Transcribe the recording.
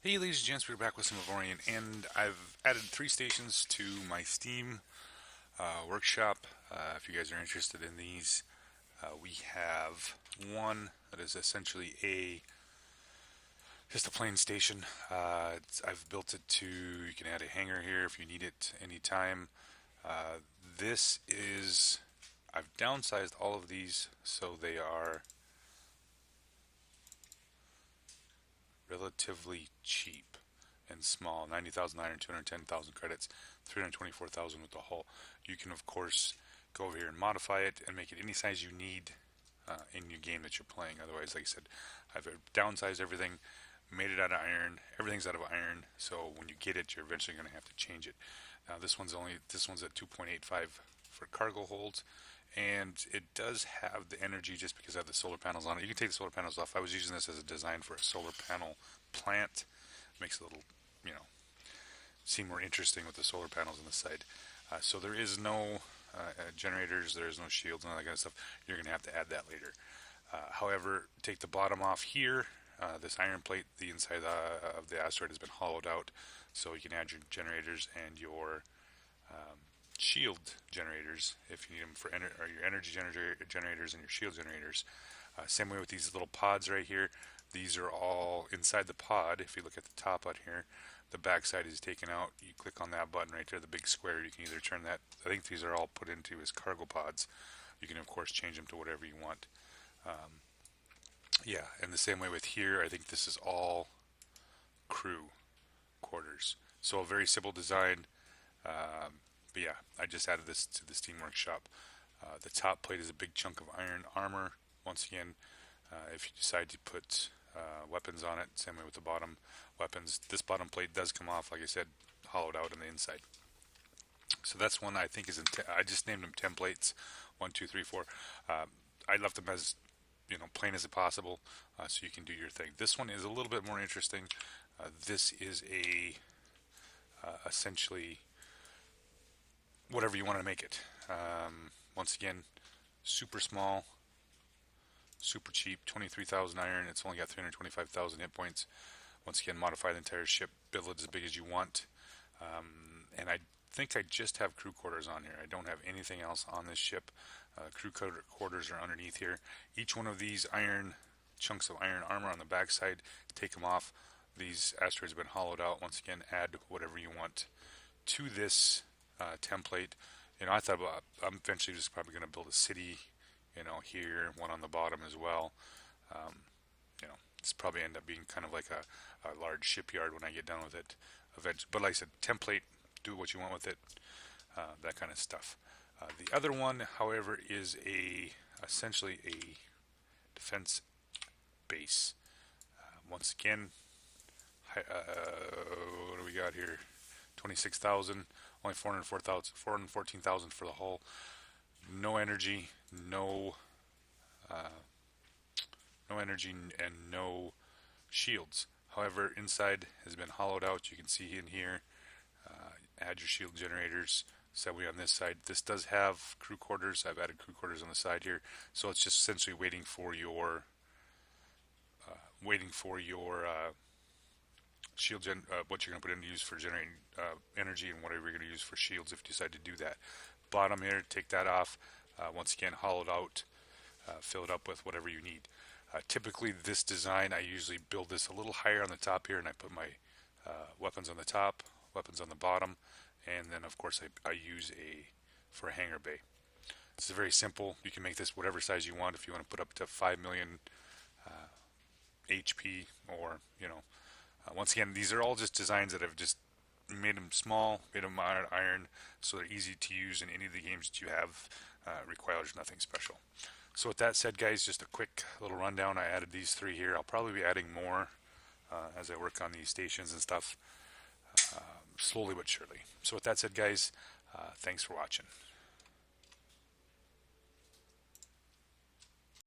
Hey ladies and gents, we're back with some Avorion, and I've added 3 stations to my Steam workshop. If you guys are interested in these, we have one that is essentially just a plain station. I've built it to, you can add a hangar here if you need it anytime. Uh, this is, I've downsized all of these so they are relatively cheap and small. 90,000 iron, 210,000 credits, 324,000 with the hull. You can of course go over here and modify it and make it any size you need in your game that you're playing. Otherwise, like I said, I've downsized everything, made it out of iron. Everything's out of iron, so when you get it, you're eventually going to have to change it. Now this one's at 2.85 for cargo holds, and it does have the energy just because I have the solar panels on it. You can take the solar panels off. I was using this as a design for a solar panel plant. Makes it a little, seem more interesting with the solar panels on the side. So there is no generators, there is no shields, and all that kind of stuff. You're going to have to add that later. However, take the bottom off here. This iron plate, the inside of the asteroid has been hollowed out, so you can add your generators and your shield generators if you need them for or your energy generators and your shield generators. Same way with these little pods right here. These are all inside the pod. If you look at the top out here, the back side is taken out. You click on that button right there, the big square. You can either turn that, I think these are all put into as cargo pods. You can of course change them to whatever you want. Yeah, and the same way with here, I think this is all crew quarters. So a very simple design. But yeah, I just added this to the Steam Workshop. The top plate is a big chunk of iron armor. Once again, if you decide to put weapons on it, same way with the bottom weapons. This bottom plate does come off, like I said, hollowed out on the inside. So that's one I think is I just named them templates. 1, 2, 3, 4. I left them as plain as possible, so you can do your thing. This one is a little bit more interesting. This is essentially whatever you want to make it. Once again, super small, super cheap, 23,000 iron. It's only got 325,000 hit points. Once again, modify the entire ship, build it as big as you want. And I think I just have crew quarters on here. I don't have anything else on this ship. Crew quarters are underneath here. Each one of these chunks of iron armor on the backside, take them off. These asteroids have been hollowed out. Once again, add whatever you want to this template. I thought I'm eventually just probably going to build a city, here, one on the bottom as well. It's probably end up being kind of like a large shipyard when I get done with it eventually. But like I said, template, do what you want with it, that kind of stuff. The other one, however, is essentially a defense base. Once again, what do we got here? 26,000, only 414,000 for the hull. No energy, no energy, and no shields. However, inside has been hollowed out. You can see in here. Add your shield generators. Same way on this side. This does have crew quarters. I've added crew quarters on the side here, so it's just essentially waiting for your shield what you're going to put in to use for generating energy, and whatever you're going to use for shields if you decide to do that. Bottom here, take that off. Once again, hollowed out. Fill it up with whatever you need. Typically, this design, I usually build this a little higher on the top here, and I put my weapons on the top, weapons on the bottom, and then of course I use for a hangar bay. This is very simple. You can make this whatever size you want. If you want to put up to 5 million HP, or once again, these are all just designs that I've just made them small, made them iron, so they're easy to use in any of the games that you have. Requires nothing special. So with that said, guys, just a quick little rundown. I added these 3 here. I'll probably be adding more as I work on these stations and stuff, slowly but surely. So with that said, guys, thanks for watching.